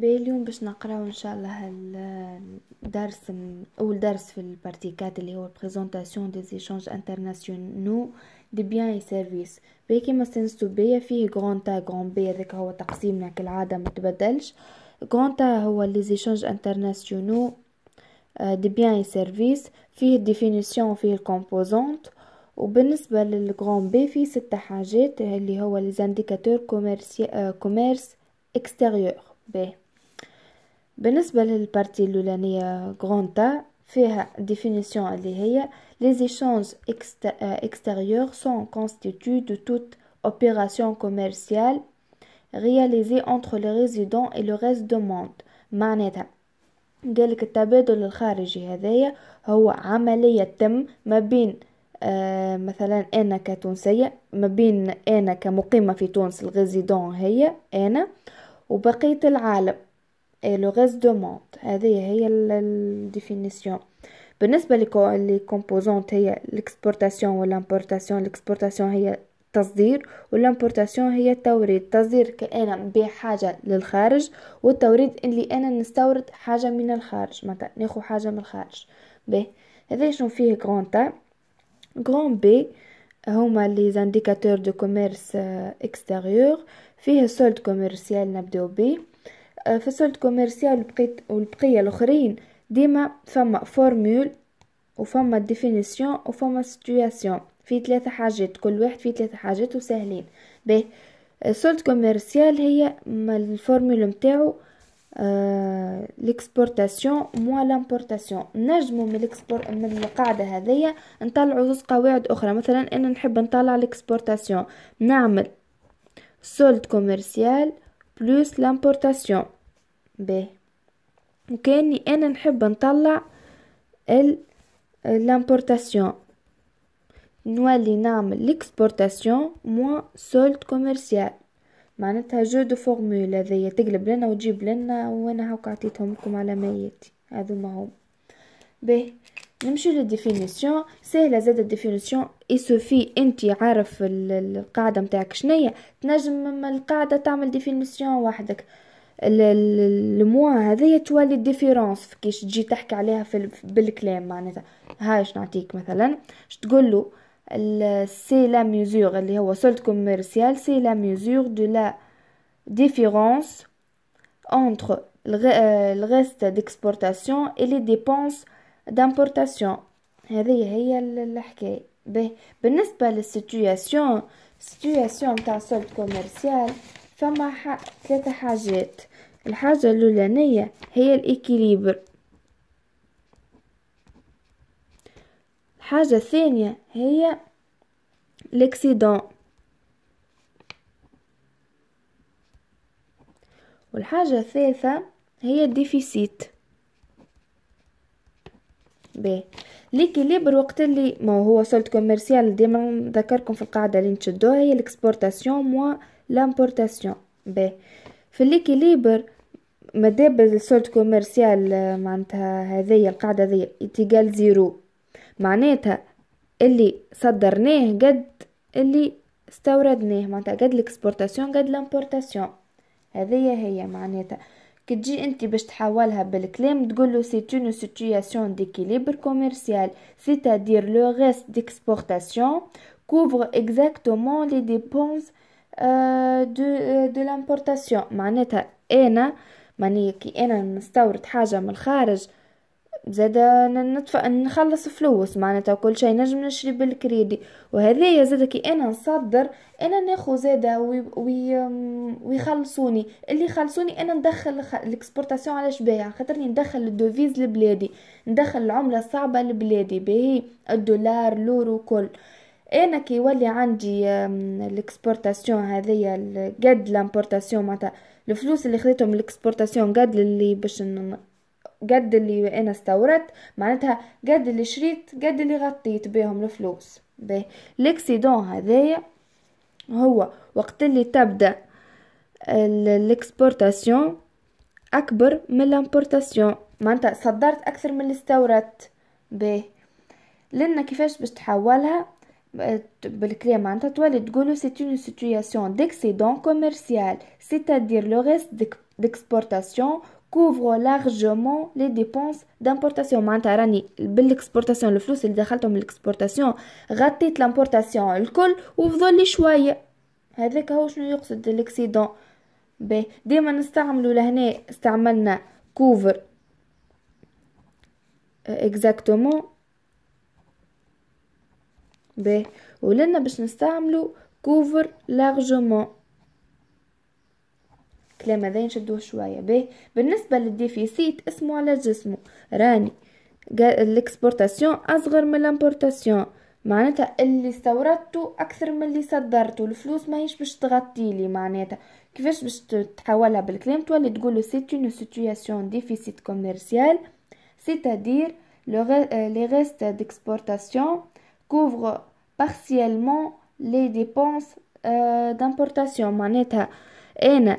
اليوم باش نقراو ان شاء الله الدرس اول درس في البارتيكات اللي هو بريزونطاسيون دي ايشانج انترناسيونaux دي بيان اي سيرفيس. كيما سنستو بيا فيه غران تا غران بي، هذاك هو تقسيمنا كالعاده ما تبدلش. غران تا هو لي ايشانج انترناسيونaux دي بيان اي سيرفيس، فيه الديفينيسيون فيه الكومبوزونت. وبالنسبه للغران بي فيه 6 حاجات اللي هو لي زانديكاتور كوميرس اكستيريور. بالنسبة للبارتي الأولانية غرانتا فيها définition اللي هي les échanges extérieurs sont constitués de toute opération commerciale réalisée entre les résidents et le reste du monde. معناتها قالك التبادل الخارجي هذايا هو عملية تم ما بين مثلا أنا كتونسية، ما بين أنا كمقيمة في تونس الغيزيدون هي أنا وبقية العالم لو غيست دو موند. هذه هي الديفينيسيون. بالنسبه لي كومبوزونت هي الاكسبورتاسيون والامبورتاسيون. الاكسبورتاسيون هي تصدير والامبورتاسيون هي التوريد. تصدير كأنا نبيع حاجه للخارج، والتوريد اللي انا نستورد حاجه من الخارج، مثلا ناخذ حاجه من الخارج. هذا شنو فيه غران تا. غران بي هما لي زانديكاتور دو كوميرس اكستيريور. فيه السولد كوميرسيال نبداو بيه. في السولد كوميرسيال والبقية الاخرين ديما فما فورمول وفما ديفينيسيون وفما سيتوياسيون، في 3 حاجات، كل واحد فيه 3 حاجات وسهلين. السولد كوميرسيال هي الفورمول متاعو ليكسبورتاسيون موا لامبورتاسيون. نجمو من القاعده هذيا نطلعوا زوج قواعد اخرى. مثلا انا نحب نطلع ليكسبورتاسيون، نعمل سولد كوميرسيال بلوس لامبورتاسيون. وكاني انا نحب نطلع لامبورتاسيون، نولي نعمل ليكسبورتاسيون موا سولد كوميرسيال. معناتها جو دو فورمول هذيا تقلب لنا وتجيب لنا، وانا هاكا عطيتهم لكم على ميتي هذو ما هم. نمشي للديفينيسيون. سهله زاد الديفينيسيون يسوفي انتي عارف القاعده متاعك شنية، تنجم من القاعده تعمل ديفينيسيون وحدك. الموا هذه تولي الديفيرونس كيش تجي تحكي عليها بالكلام. معناتها هاي نعطيك مثلا تقول له سي لا ميزور اللي هو سولد كوميرسيال، سي لا ميزور دو لا ديفيرونس entre le reste d'exportation et les dépenses d'importation. هذه هي الحكاية. بالنسبة للسيتوياسيون تاع سولد كوميرسيال فما 3 حاجات. الحاجة الأولانية هي الإكيليبر. الحاجة الثانية هي الإكسيدون. والحاجة الثالثة هي الديفيسيت. ليكيليبر وقت اللي ما هو سولد كوميرسيال ديما ذكركم في القاعدة اللي نشدوها هي الاكسبورتاسيون موا لامبورتاسيون. في الليكيليبر مادام السولد كوميرسيال معناتها هذه القاعدة هذه تيجال زيرو، معناتها اللي صدرناه قد اللي استوردناه، معناتها قد الاكسبورتاسيون قد لامبورتاسيون. هذه هي معناتها كي تجي انت باش تحولها بالكلام تقول سي une situation d'équilibre commercial, c'est-à-dire le reste d'exportation couvre exactement les dépenses de l'importation. معناتها انا كي انا نستورد حاجه من الخارج زادا نخلص فلوس، معناتها كل شيء نجم نشري بالكريدي. وهذه زادا كي انا نصدر انا ناخذ زادا ويخلصوني، اللي يخلصوني انا ندخل الاكسبورتاسيون على شبايع، خاطرني ندخل الدوفيز لبلادي، ندخل العمله الصعبه لبلادي باهي الدولار لورو كل. انا كي يولي عندي الاكسبورتاسيون هذيا قد لامبورتاسيون، معناتها الفلوس اللي خذيتهم الاكسبورتاسيون قد اللي باش قد اللي انا استوردت، معناتها قد اللي شريت قد اللي غطيت بهم الفلوس. الاكسيدون هذايا هو وقت اللي تبدا الاكسبورتاسيون اكبر من الامبورتاسيون، معناتها صدرت اكثر من اللي استوردت. لان كيفاش باش تحولها بالكلام معناتها تولي تقولوا c'est une situation d'excédent commercial, c'est-à-dire le reste d'exportation couvre largement les dépenses d'importation. معناتها راني بالاكسبورتاسيون الفلوس اللي دخلتهم بالاكسبورتاسيون غطيت الامبورتاسيون الكل وفضل لي شويه. هذاك هو شنو يقصد الاكسيدون. ديما نستعملوا لهنا استعملنا couvre exactement. ولنا باش نستعملوا couvre largement. كلام هذا نشدوه شويه. بالنسبه للديفيسيت اسمه على جسمه. راني الاكسبورتاسيون اصغر من الامبورتاسيون، معناتها اللي استوردته اكثر من اللي صدرته، الفلوس ماهيش باش تغطي لي. معناتها كيفاش باش تحولها بالكلام؟ تولي تقولوا سي une situation déficit commercial c'est-à-dire les restes d'exportation couvrent partiellement les dépenses d'importation. معناتها انا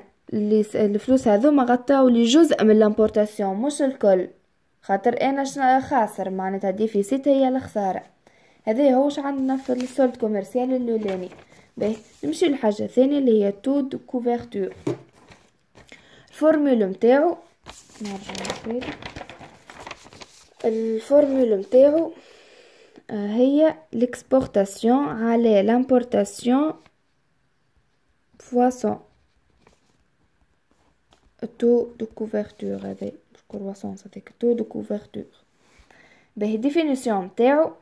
الفلوس هذوما غطاو لي جزء من الامبورتاسيون مش الكل، خاطر انا خاسر. معناتها ديفيسيت هي الخساره. هذا هو واش عندنا في السولد كوميرسيال الاولاني. نمشي للحاجه الثانيه اللي هي تو دو كوفرتور. الفورمول نتاعو نرجع الفورمول نتاعو هي l'exportation على l'importation fois 100 taux de couverture. هذا croissance avec taux de couverture. définition نتاعو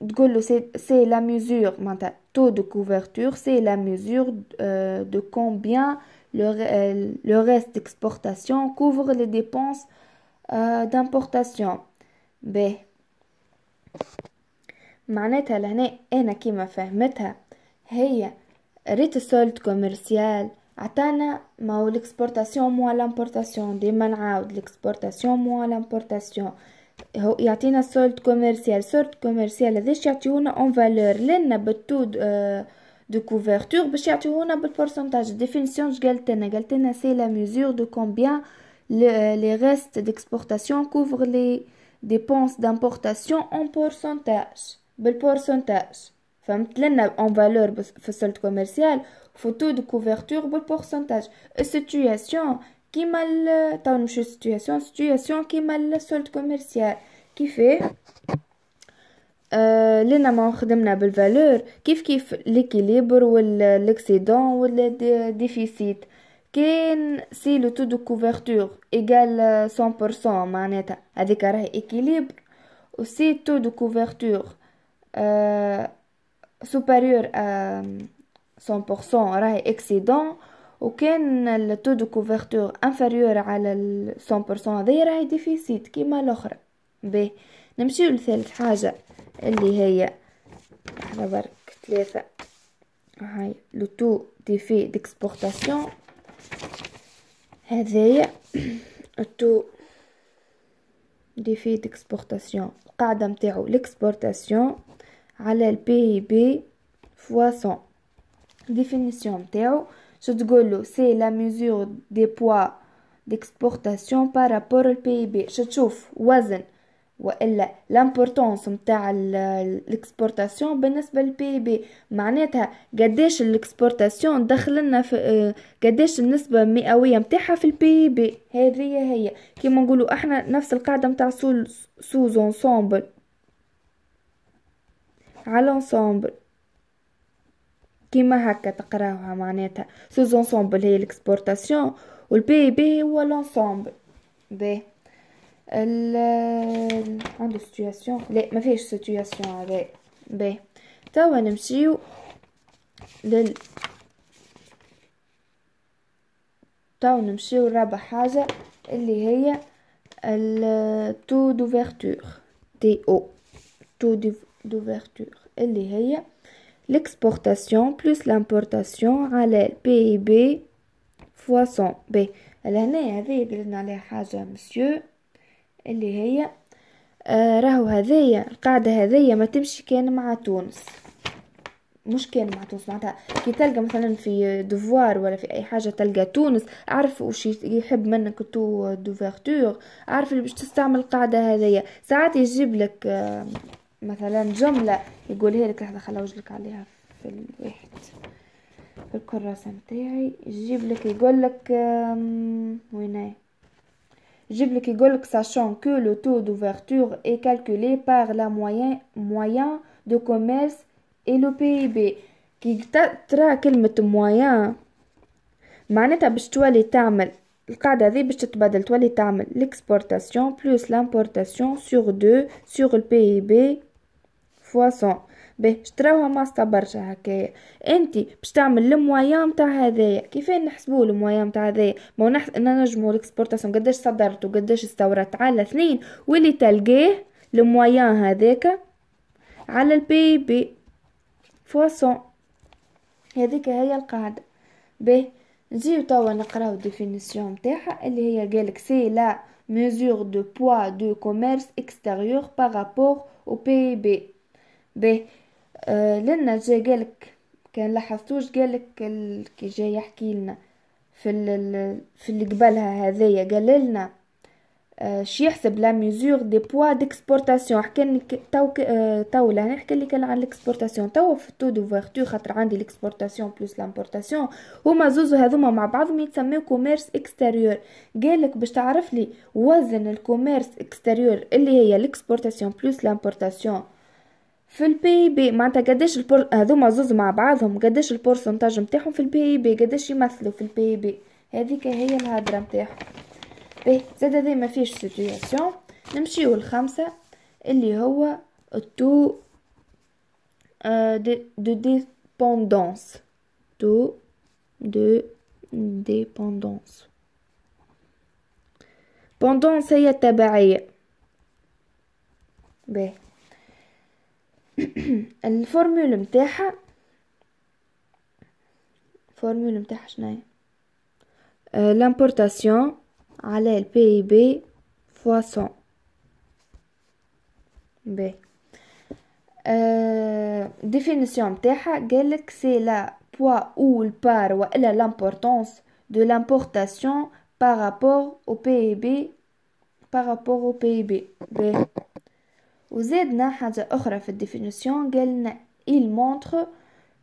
تقول له c'est la mesure معناتها taux de couverture c'est la mesure de combien le reste d'exportation couvre les dépenses d'importation. معناتها لهنا انا كيما فهمتها هي ريت السولد كوميرسيال عطانا ما هو الاكسبورتاسيون مو لامبورتاسيون. ديما نعاود الاكسبورتاسيون مو لامبورتاسيون. هو يعطينا السولد كوميرسيال. السولد كوميرسيال هذاش يعطيونا اون فالور لنا بالتو دو كوفرتور باش يعطيونا بالبورسنتاج. ديفينيسيون قالت لنا سي لا ميزور دو كومبيان les restes d'exportation couvrent les dépenses d'importation en pourcentage. بالبورسنتاج فهمت لنا en valeur في السولد كوميرسيال فوتو دو كوفرتور بالبورسنتاج. السيتوياسيون كيما تو نمشيو سيتوياسيون كيما السولد كوميرسيال كيفاه لنا ما خدمنا بالفالور كيف ليكيليبر والاكسيدون ولا ديفيسيت. كان سي لو تو دو كوفرتور ايغال 100% معناتها هذيك راهي اكيليبر، و سي تو دو كوفرتور سوبيريور 100% راهي اكسيدون، وكان التو دو كوفرتور انفيريور على 100% هذه راهي ديفيسيت كيما الاخرى. نمشيو لثالث حاجه اللي هي على برك 3 هاي لو تو ديفي ديكسبورتاسيون. هذايا التو ديفي ديكسبورتاسيون القاعده نتاعو ليكسبورتاسيون على البي بي فوا 100. ديفينيسيون نتاعو شو تقولوا سي لا ميزور دي بوا ديكسبورتاسيون بارابور البي بي. شو تشوف وزن والا لامبورطونس نتاع الاكسبورتاسيون بالنسبه للبي بي. معناتها قداش الاكسبورتاسيون دخلنا في قداش النسبه المئويه نتاعها في البي بي. هذه هي كيما نقولوا احنا نفس القاعده نتاع سوز انسامبل على انسامبل كيما هكا تقراوها. معناتها سوز انسامبل هي الاكسبورتاسيون والبي بي هو لانسامبل. عنده سيتوياسيون لا ما فيش سيتوياسيون هذا. توا نمشيو رابع حاجه اللي هي التو دوفرتور تي او تو دوفرتور اللي هي l'exportation plus l'importation على البي بي فوا 100. لهنا هذه قلنا عليها حاجه مسيو اللي هي راهو هذيا القاعده هذيا ما تمشي كان مع تونس، مش كان مع تونس. معناتها كي تلقى مثلا في دوفوار ولا في اي حاجه تلقى تونس عارف وش يحب منك تو دوفرتور، عارف اللي باش تستعمل القاعده هذيا. ساعات يجيب لك مثلا جمله يقولها لك لحظه خليني اوجلك عليها في الواحد في الكراسة متاعي يجيب لك يقول لك وينه يجيب لك يقول لك sachant que le taux d'ouverture est calculé par la moyen de commerce et le PIB. كي ترى كلمة moyen معناتها باش تولي تعمل القاعدة هذه باش تتبدل، تولي تعمل l'exportation plus l'importation sur 2 sur le PIB fois 100. باهي شتراوها ماسطة برشا هكايا. انتي باش تعمل الموايان متاع هذايا. كيفين نحسبو الموايان متاع هذايا؟ ما نجمو الاكسبورتاسيون قداش صدرت وقداش استوردت على 2 واللي تلقاه الموايان هذاك على البي بي فوا 100. هذيك هي القاعدة. باهي نجيو توا نقراو الديفينيسيون متاعها اللي هي قالك سي لا mesure de poids de commerce extérieur par rapport au PIB. باهي لنا جا قالك كان لاحظتوش قالك كي جاي يحكي لنا في اللي قبلها هذايا قال لنا شي يحسب لا ميزور دي بوا ديكسبورتاسيون. حكى تو لهنا نحكي لك على الاكسبورتاسيون. تو في التو دوفرتور خاطر عندي الاكسبورتاسيون بلس لامبورتاسيون هما زوز هذوما مع بعضهم يتسميو كوميرس اكستيريور. قالك باش تعرف لي وزن الكوميرس اكستيريور اللي هي الاكسبورتاسيون بلس لامبورتاسيون في البي بي معناتها قداش هذوما زوز مع بعضهم قداش البورسنتاج نتاعهم في البي بي قداش يمثلوا في البي بي. هذيك هي الهضره نتاعهم. باهي زاد هذا ما فيش سيتوياسيون. نمشيو الخمسة اللي هو التو دو ديبوندونس. تو دو ديبوندونس. بوندونس هي التبعية. باهي الفورمول متاعها شناهي؟ l'importation على ال PIB fois 100. باهي définition متاعها قالك c'est la poids ou le part وإلا l'importance de l'importation par rapport au PIB. باهي وزادنا حاجة أخرى في الديفينيسيون قالنا il montre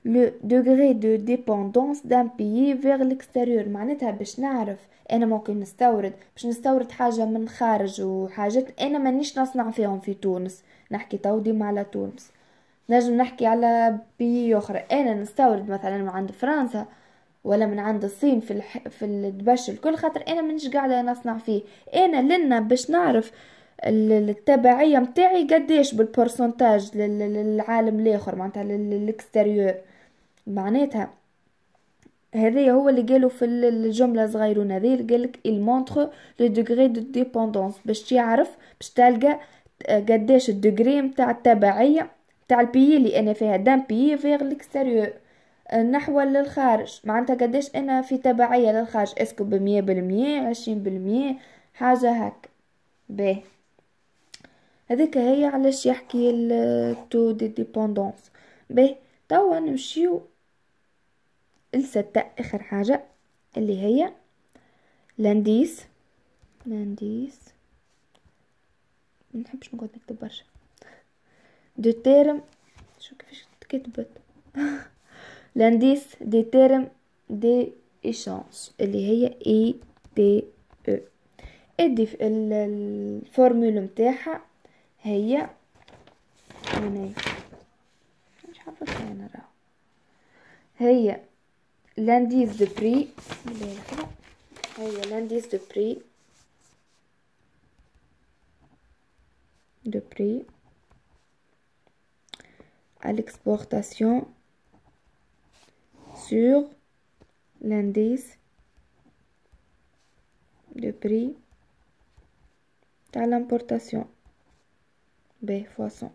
le degré de dépendance d'un pays vers l'extérieur. معناتها باش نعرف أنا ممكن باش نستورد حاجة من خارج وحاجات أنا مانيش نصنع فيهم في تونس. نحكي تو ديما على تونس. نجم نحكي على بي أخرى. أنا نستورد مثلا من عند فرنسا ولا من عند الصين في الدبش الكل خاطر أنا مانيش قاعدة نصنع فيه. أنا لنا باش نعرف التبعية متاعي قديش بالبورسنتاج للعالم الاخر معناتها للاكستيريور. معناتها هذا هو اللي قالوا في الجملة صغيرون هذه اللي قالك il montre le degré de dépendance باش يعرف باش تلقى قديش الدجري متاع التبعية متاع البي اللي انا فيها دام بي فيغ الاكستيريور نحو للخارج. معناتها قديش انا في تبعية للخارج اسكو 100% 20% حاجة هك. باهي هذيك هي علاش يحكي التو دي ديبوندونس. باهي توا نمشيو الستة اخر حاجة اللي هي لانديس. منحبش نقعد نكتب برشا دو تيرم شو كيفاش تكتبت لانديس دي تيرم دي ايشانج اللي هي اي تي او. ادي الفورمول متاعها هي مش حافظها انا راهو. هي لانديس دو بري. هي لانديس دو بري à l'exportation sur l'indice de prix تاع l'importation باهي فواصون.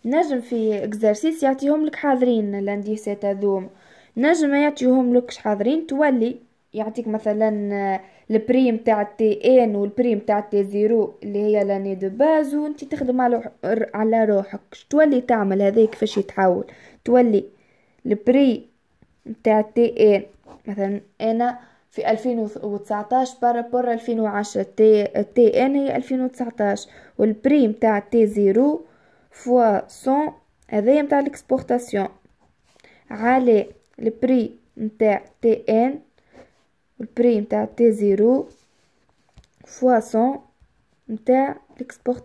نجم في اكزرسيس يعطيهم لك حاضرين الانديسات هذوما نجم ما يعطيهم لكش حاضرين تولي يعطيك مثلا البريم تاع تي ان والبريم تاع تي زيرو اللي هي لاني دو باز وانت تخدم على روحك. تولي تعمل هذا كيفاش يتحول. تولي البري تاع تي ان مثلا انا في 2019 بارابور 2010 تي ان هي 2019 والبريم تاع تي زيرو فوا 100 هذايا متاع الاكسبورتاسيون على البري متاع تي ان والبري متاع تي زيرو فوا 100 متاع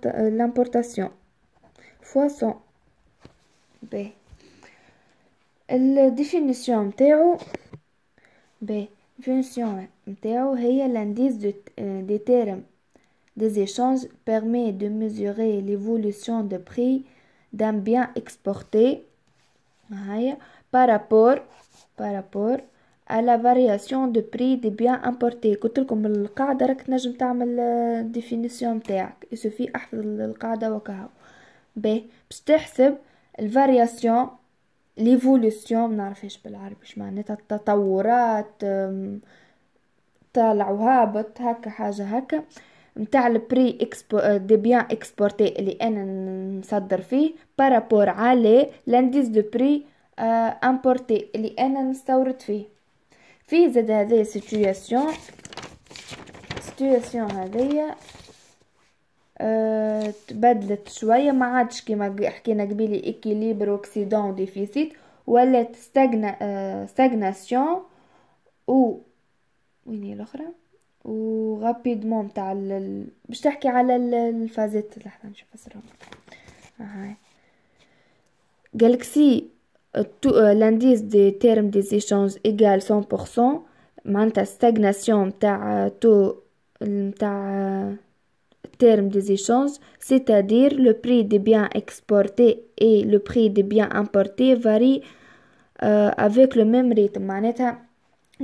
l'importation فوا 100. باهي الديفينيسيون متاعو الديفينيسيون متاعو هي l'indice des termes des échanges permet de mesurer l'évolution de prix d'un bien exporté par rapport à la variation de prix des biens importés. قلت لكم القاعدة راك تنجم تعمل ديفينيسيون متاعك يسوفي احفظ القاعدة وكهو. باش تحسب الفارياسيون ليفولوسيون منعرفهاش بالعربي اش معناتها التطورات طالع وهابط هكا حاجة هكا متاع البري دي بيان اكسبورتي اللي انا نصدر فيه بارابور على لانديس دو بري امبورتي اللي انا نستورد فيه. في زاد هذه سيتوياسيون هذيا تبدلت شويه، ما عادش كيما حكينا قبيلي اكيليبر واكسيدون ديفيسيت، ولات ستاغناسيون و وين هي الاخرى ورابيدمون تاع باش تحكي على الفازات. لحظه نشوف فسرهم. هاي قالك سي l'indice des termes des échanges égale 100%، معناتها stagnation متاع terme des échanges، c'est-à-dire le prix des biens exportés et le prix des biens importés varient avec le même rythme، معناتها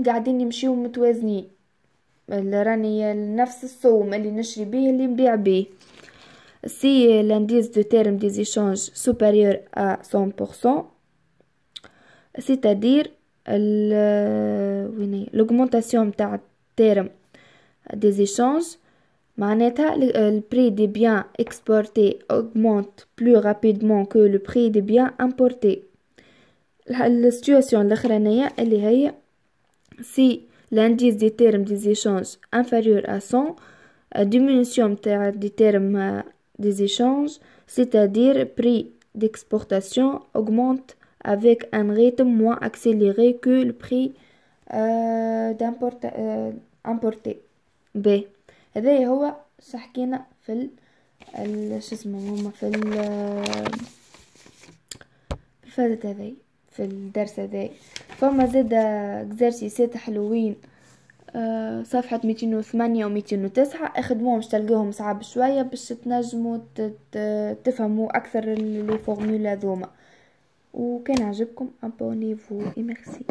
قاعدين يمشيو متوازنين، اللي راني نفس الصوم اللي نشري بيه اللي نبيع بيه. si l'indice de terme des échanges supérieur à 100%، c'est-à-dire l'augmentation متاع terme des échanges، معناتها le prix des biens exportés augmente plus rapidement que le prix des biens importés. السيتواسيون الاخرانية اللي هي si l'indice des termes des échanges inférieur à 100، diminution متاع des termes des échanges، c'est-à-dire prix d'exportation augmente avec un rythme moins accéléré que le prix importé. ب هذا هو حكينا في شو اسمه هما في الفازت هذي في الدرس هذي. فما زاد اكزرسيسات حلوين صفحة 208 و 209 اخدموهم باش تلقاهم صعب شوية باش تنجموا تفهموا اكثر لي فورمولا ذوما. وكان عجبكم ابونيفو. ميرسي.